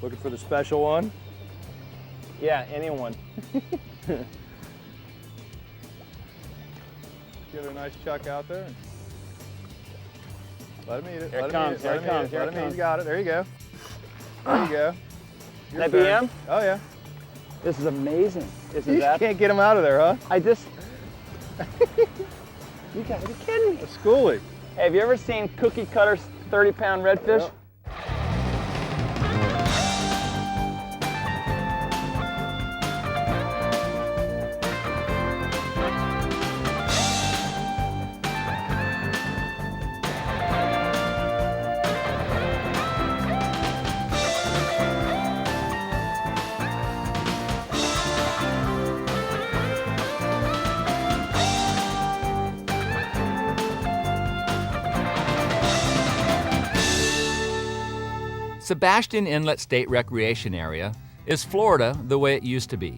Looking for the special one? Yeah, anyone. Give it a nice chuck out there. Let him eat it. Here it comes, here it comes, here it comes. He's got it. There you go. There you go. That BM? Oh, yeah. This is amazing. You can't get him out of there, huh? I just... You gotta be kidding me. A schoolie. Hey, have you ever seen Cookie Cutter's 30-pound redfish? Yep. Sebastian Inlet State Recreation Area is Florida the way it used to be.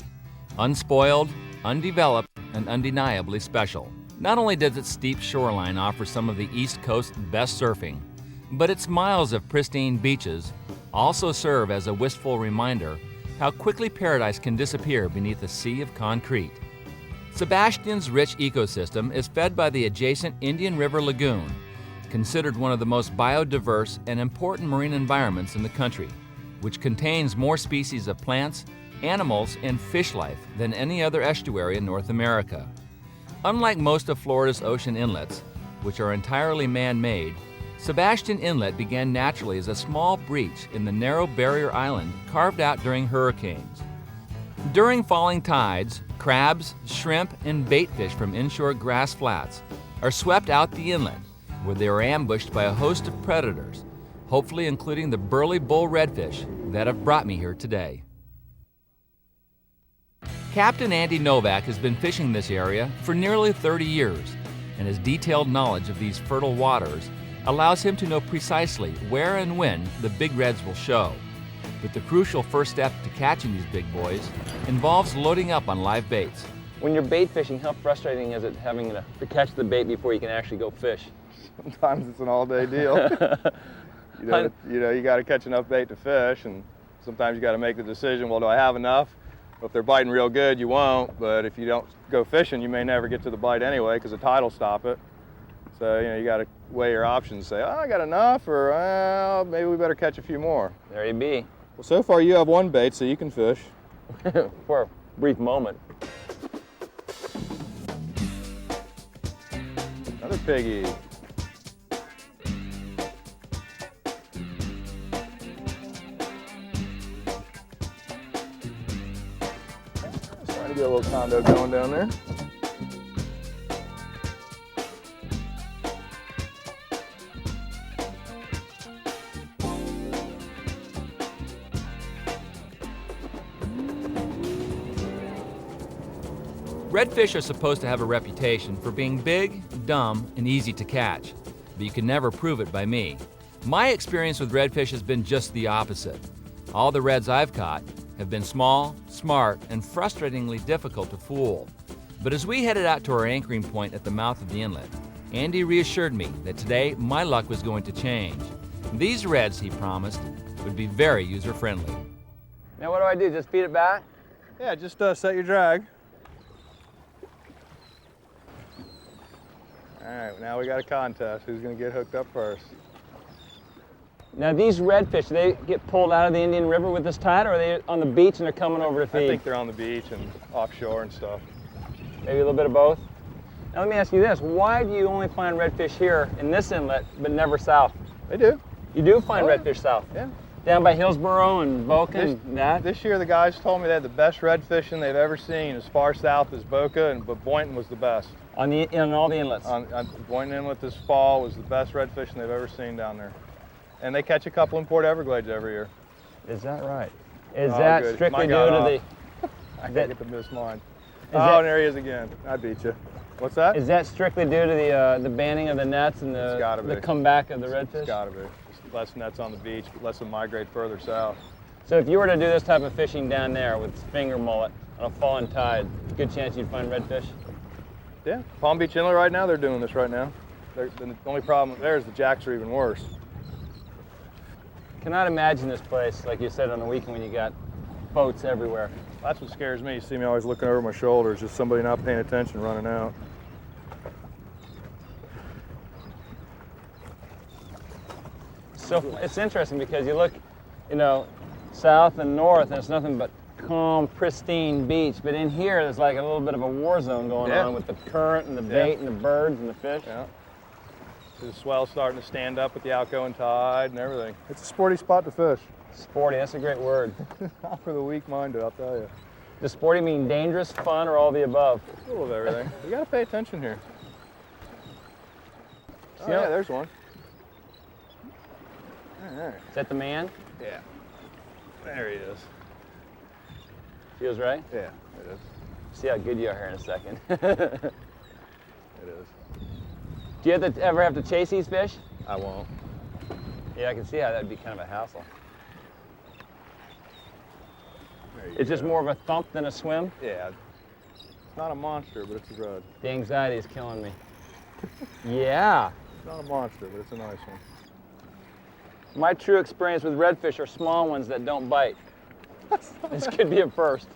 Unspoiled, undeveloped, and undeniably special. Not only does its steep shoreline offer some of the East Coast's best surfing, but its miles of pristine beaches also serve as a wistful reminder how quickly paradise can disappear beneath a sea of concrete. Sebastian's rich ecosystem is fed by the adjacent Indian River Lagoon, considered one of the most biodiverse and important marine environments in the country, which contains more species of plants, animals, and fish life than any other estuary in North America. Unlike most of Florida's ocean inlets, which are entirely man-made, Sebastian Inlet began naturally as a small breach in the narrow barrier island carved out during hurricanes. During falling tides, crabs, shrimp, and baitfish from inshore grass flats are swept out the inlet, where they are ambushed by a host of predators, hopefully including the burly bull redfish that have brought me here today. Captain Andy Novak has been fishing this area for nearly 30 years, and his detailed knowledge of these fertile waters allows him to know precisely where and when the big reds will show. But the crucial first step to catching these big boys involves loading up on live baits. When you're bait fishing, how frustrating is it having to catch the bait before you can actually go fish? Sometimes it's an all-day deal. You got to catch enough bait to fish, and sometimes you got to make the decision, well, do I have enough? If they're biting real good, you won't, but if you don't go fishing, you may never get to the bite anyway because the tide will stop it. So, you got to weigh your options, say, oh, I got enough, or well, maybe we better catch a few more. There you be. Well, so far you have one bait, so you can fish. For a brief moment. Another piggy. Trying to get a little condo going down there. Redfish are supposed to have a reputation for being big, dumb, and easy to catch, but you can never prove it by me. My experience with redfish has been just the opposite. All the reds I've caught have been small, smart, and frustratingly difficult to fool. But as we headed out to our anchoring point at the mouth of the inlet, Andy reassured me that today my luck was going to change. These reds, he promised, would be very user-friendly. Now what do I do, just feed it back? Yeah, just set your drag. All right, now we got a contest. Who's going to get hooked up first? Now these redfish, they get pulled out of the Indian River with this tide, or are they on the beach and they're coming over to feed? I think they're on the beach and offshore and stuff. Maybe a little bit of both? Now let me ask you this, why do you only find redfish here in this inlet, but never south? They do. You do find redfish south? Yeah. Down by Hillsborough and Boca and that? This year the guys told me they had the best redfishing they've ever seen as far south as Boca, but Boynton was the best. On all the inlets? On Boynton Inlet this fall was the best redfishing they've ever seen down there. And they catch a couple in Port Everglades every year. Is that right? Is that good. strictly due to the... I can't get to miss mine. And there he is again. I beat you. What's that? Is that strictly due to the banning of the nets and the comeback of the redfish? It's gotta be. Just less nets on the beach, lets them migrate further south. So if you were to do this type of fishing down there with finger mullet on a falling tide, good chance you'd find redfish? Yeah, Palm Beach Inlet right now, they're doing this right now. The only problem there is the jacks are even worse. Cannot imagine this place, like you said, on the weekend when you got boats everywhere. That's what scares me. You see me always looking over my shoulders, just somebody not paying attention running out. So it's interesting because you look, you know, south and north, and it's nothing but calm, pristine beach. But in here, there's like a little bit of a war zone going on with the current and the bait and the birds and the fish. Yeah. The swell's starting to stand up with the outgoing tide and everything. It's a sporty spot to fish. Sporty, that's a great word. Not for the weak-minded, I'll tell you. Does sporty mean dangerous, fun, or all the above? A little of everything. You gotta pay attention here. Oh, Yeah. yeah, there's one. All right. Is that the man? Yeah. There he is. Feels right? Yeah, it is. See how good you are here in a second. It is. Do you ever have to chase these fish? I won't. Yeah, I can see how that'd be kind of a hassle. There you It's just go. more of a thump than a swim? Yeah. It's not a monster, but it's a rod. The anxiety is killing me. Yeah. It's not a monster, but it's a nice one. My true experience with redfish are small ones that don't bite. This could be a first.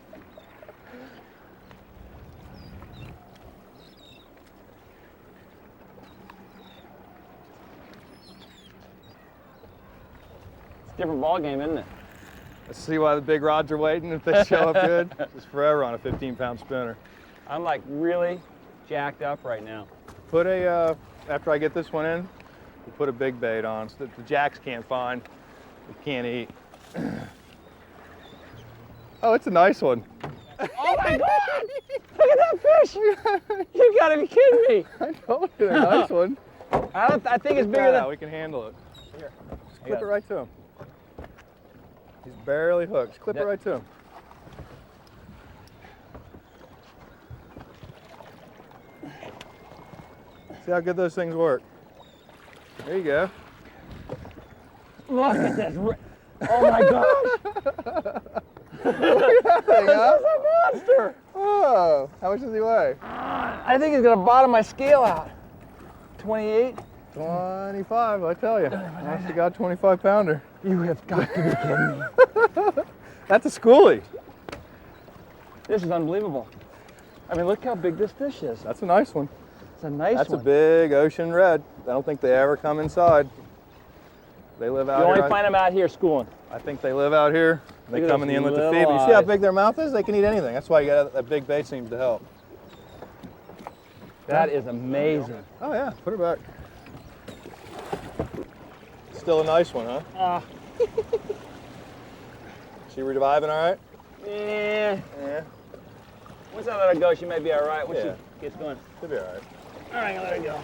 It's a different ball game, isn't it? Let's see why the big rods are waiting if they show up good. Just forever on a 15-pound spinner. I'm like really jacked up right now. Put a, after I get this one in, we'll put a big bait on so that the jacks can't find, we can't eat. Oh, it's a nice one. Oh my God! Look at that fish! You gotta be kidding me! I told you, a nice one. I think it's bigger than. We can handle it. Here. Just clip it right to him. He's barely hooked. Just clip it right to him. See how good those things work. There you go. Look at this! Oh my gosh! Look at that thing, huh? This is a monster! Oh, how much does he weigh? I think he's gonna bottom my scale out. 28? 25, I tell you. Honest to God, 25-pounder. You have got to be kidding me. That's a schoolie. This is unbelievable. I mean, look how big this fish is. That's a nice one. It's a nice That's one. a big ocean red. I don't think they ever come inside. They live out You here. only find them out here schooling. I think they live out here. They Look at come in the those inlet to little feed. But you see how eyes. big their mouth is? They can eat anything. That's why you got that big bait seems to help. That is amazing. Oh yeah, put her back. Still a nice one, huh? She reviving all right? Yeah. Yeah. Once I let her go, she may be all right. Once Yeah. she gets going. She'll be all right. All right, I'll let her go.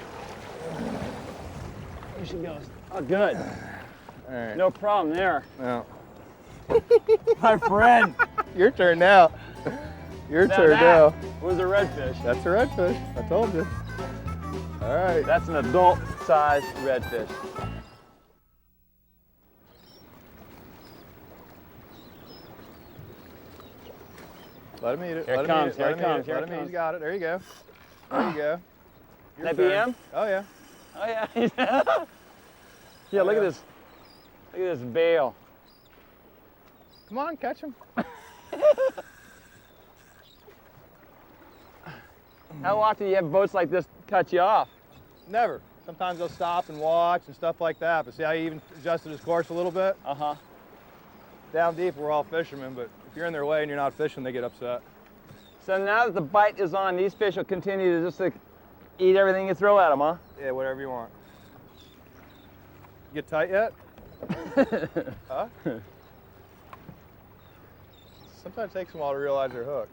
There she goes. Oh, good. All right. No problem there. No. My friend. Your turn now. Your turn now. was a redfish. That's a redfish. I told you. All right. That's an adult-sized redfish. Let him eat it. Here it Let him comes, eat it. here Let it him eat comes, it. here Let it him eat it. comes. He's got it. There you go. There you go. Your That turn. BM? Oh yeah. Oh yeah. Yeah, look at this. Look at this bail. Come on, catch him. How often do you have boats like this cut you off? Never. Sometimes they'll stop and watch and stuff like that. But see how he even adjusted his course a little bit? Uh-huh. Down deep, we're all fishermen, but if you're in their way and you're not fishing, they get upset. So now that the bite is on, these fish will continue to just like, eat everything you throw at them, huh? Yeah, whatever you want. Get tight yet? Huh? Sometimes it takes them a while to realize they're hooked.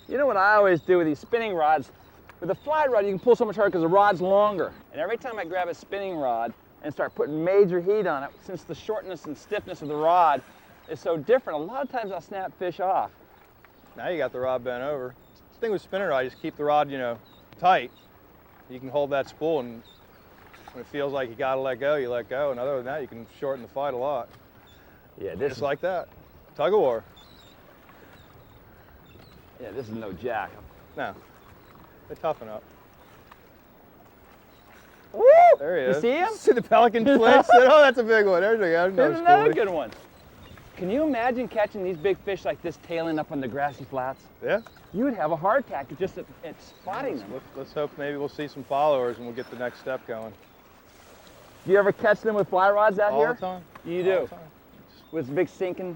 You know what I always do with these spinning rods? With a fly rod, you can pull so much harder because the rod's longer. And every time I grab a spinning rod and start putting major heat on it, since the shortness and stiffness of the rod is so different, a lot of times I'll snap fish off. Now you got the rod bent over. The thing with spinning rod, you just keep the rod, you know, tight. You can hold that spool, and when it feels like you gotta let go, you let go. And other than that, you can shorten the fight a lot. Yeah, this Just like that. Tug of war. Yeah, this is no jack. No, they toughen up. Woo! There he You is. see him? See the pelican flinch? Oh, that's a big one. There's Another good one. Can you imagine catching these big fish like this tailing up on the grassy flats? Yeah. You would have a heart attack just at spotting them. Let's hope maybe we'll see some followers and we'll get the next step going. Do you ever catch them with fly rods out here? All the time. You do? All the time. With big sinking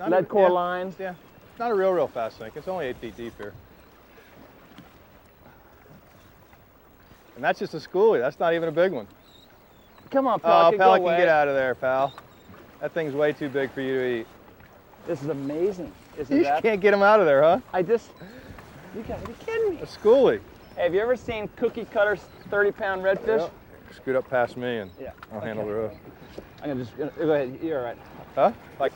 lead core lines? Yeah. It's not a real fast sink. It's only 8 feet deep here. And that's just a schoolie. That's not even a big one. Come on, Pelican, Pelican, go away. get out of there, pal. That thing's way too big for you to eat. This is amazing. You can't get him out of there, huh? You gotta be kidding me. A schoolie. Hey, have you ever seen cookie cutters 30-pound redfish? Yep. Scoot up past me and Yeah. I'll handle the rest. I'm gonna go ahead, you're all right. Huh? Like,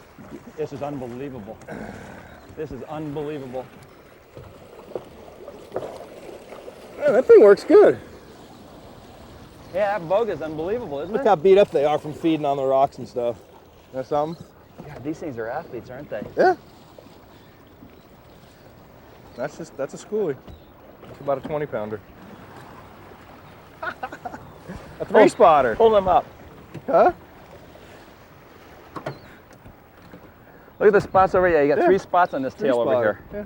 This is unbelievable. This is unbelievable. man, that thing works good. Yeah, that boga is unbelievable, isn't Look it? how beat up they are from feeding on the rocks and stuff. That's something? God, these things are athletes, aren't they? Yeah. That's a schoolie. It's about a 20-pounder. A 3-spotter. Pull them up. Huh? Look at the spots over here. You got Yeah. 3 spots on this tail over here. Yeah.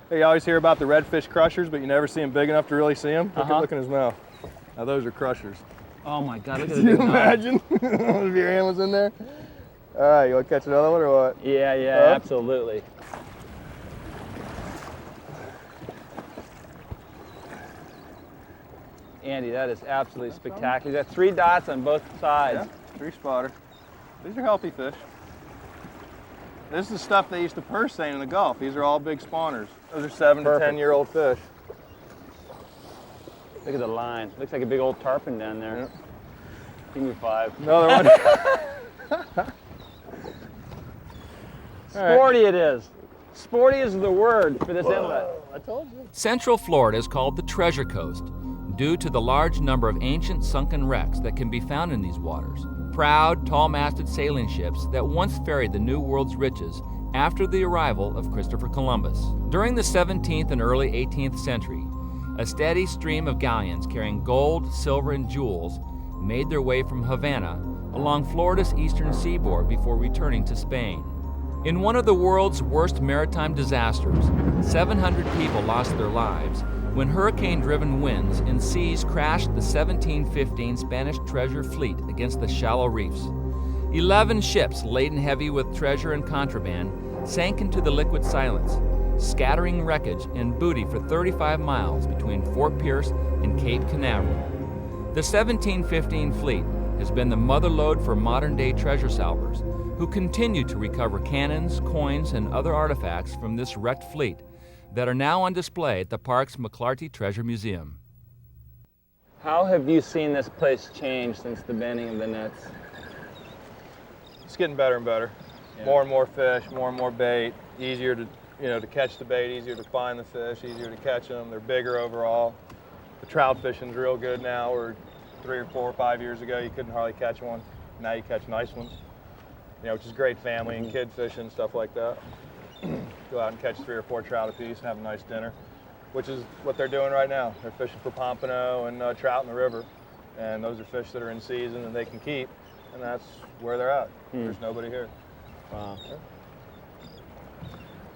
Hey, you always hear about the redfish crushers, but you never see them big enough to really see them. Look at his mouth. Now those are crushers. Oh my God, look at the Can you big mouth. imagine if your hand was in there? All right, you want to catch another one or what? Yeah, Huh? absolutely. Andy, that is absolutely spectacular. You got 3 dots on both sides. Yeah, 3-spotter. These are healthy fish. This is the stuff they used to purse seine in the Gulf. These are all big spawners. Those are 7 to 10-year-old fish. Look at the line. Looks like a big old tarpon down there. Yep. Give me 5. Another one. Sporty it is. Sporty is the word for this inlet. I told you. Central Florida is called the Treasure Coast due to the large number of ancient sunken wrecks that can be found in these waters. Proud, tall-masted sailing ships that once ferried the New World's riches after the arrival of Christopher Columbus. During the 17th and early 18th century, a steady stream of galleons carrying gold, silver, and jewels made their way from Havana along Florida's eastern seaboard before returning to Spain. In one of the world's worst maritime disasters, 700 people lost their lives when hurricane-driven winds and seas crashed the 1715 Spanish treasure fleet against the shallow reefs. 11 ships laden heavy with treasure and contraband sank into the liquid silence, scattering wreckage and booty for 35 miles between Fort Pierce and Cape Canaveral. The 1715 fleet has been the motherlode for modern-day treasure salvers, who continue to recover cannons, coins, and other artifacts from this wrecked fleet that are now on display at the park's McClarty Treasure Museum. How have you seen this place change since the banning of the nets? It's getting better and better. Yeah. More and more fish, more and more bait. Easier to, to catch the bait. Easier to find the fish. Easier to catch them. They're bigger overall. The trout fishing's real good now. Where 3 or 4 or 5 years ago you couldn't hardly catch one. Now you catch nice ones. Which is great family and kid fishing, stuff like that. Go out and catch 3 or 4 trout apiece and have a nice dinner, which is what they're doing right now. They're fishing for pompano and trout in the river, and those are fish that are in season and they can keep, and that's where they're at. There's nobody here. Wow. Yeah.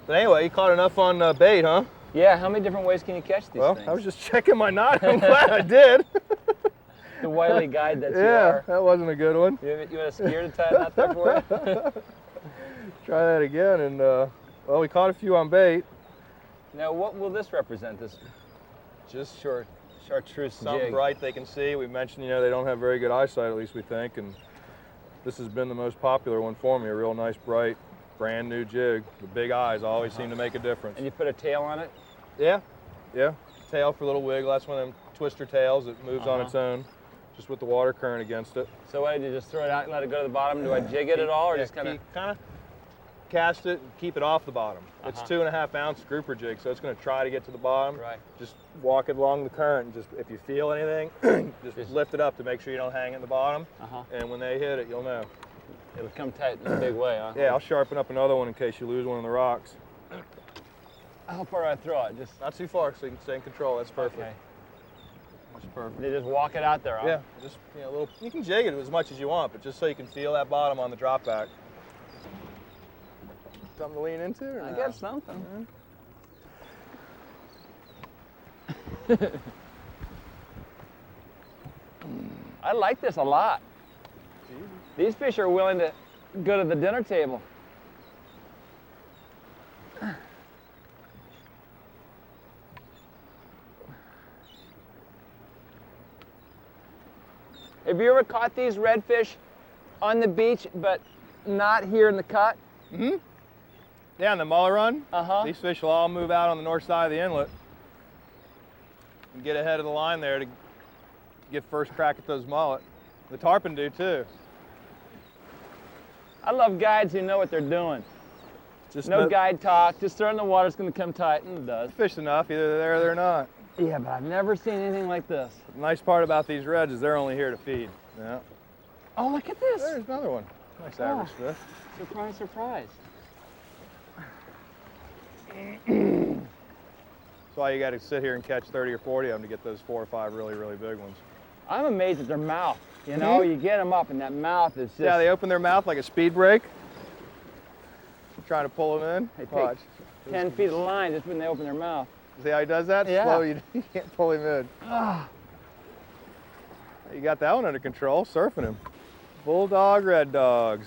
But anyway, you caught enough on bait, huh? Yeah, how many different ways can you catch these things? I was just checking my knot. I'm glad I did. The wily guide that you Yeah, are. that wasn't a good one. You had a skier to tie a knot there for you? Try that again, and well, we caught a few on bait. Now, what will this represent? This Just chartreuse something jig? bright they can see. We mentioned, they don't have very good eyesight, at least we think, and this has been the most popular one for me. A real nice, bright, brand new jig. The big eyes always seem to make a difference. And you put a tail on it? Yeah. Tail for a little wiggle. That's one of them twister tails that moves on its own, just with the water current against it. So what, did you just throw it out and let it go to the bottom? Do I jig it at all, or just kind of cast it and keep it off the bottom? It's 2.5 ounce grouper jig, so it's going to try to get to the bottom. Right. Just walk it along the current, and just if you feel anything, just lift it up to make sure you don't hang at the bottom. And when they hit it, you'll know. It'll come tight in a big way, huh? Yeah, I'll sharpen up another one in case you lose one in the rocks. How far do I throw it? Just Not too far, so you can stay in control. That's perfect. okay. That's perfect. They just walk it out there, huh? Yeah, just a little. You can jig it as much as you want, but just so you can feel that bottom on the drop back. Something to lean into? Or I no? guess something. I like this a lot. These fish are willing to go to the dinner table. Have you ever caught these redfish on the beach, but not here in the cut? Mm-hmm. Yeah, on the mullet run, these fish will all move out on the north side of the inlet and get ahead of the line there to get first crack at those mullet. The tarpon do too. I love guides who know what they're doing. Just no guide talk, just throw in the water, it's gonna come tight, and it does. Fish enough, either they're there or they're not. Yeah, but I've never seen anything like this. The nice part about these reds is they're only here to feed. Yeah. Oh, look at this. There's another one. Nice average fish. Surprise, surprise. That's why you got to sit here and catch 30 or 40 of them to get those 4 or 5 really, really big ones. I'm amazed at their mouth. You know, you get them up and that mouth is just... Yeah, they open their mouth like a speed brake. Trying to pull them in. They take 10 feet of line just when they open their mouth. See how he does that? Yeah. Slow, you can't pull him in. You got that one under control, surfing him. Bulldog red dogs.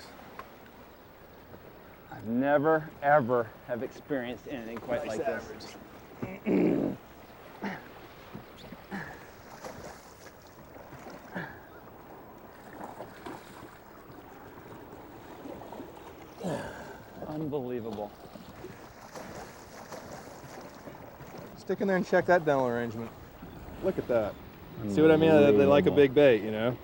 I've never, ever have experienced anything quite like this. Unbelievable. Stick in there and check that dental arrangement. Look at that. See what I mean? They like a big bait, you know?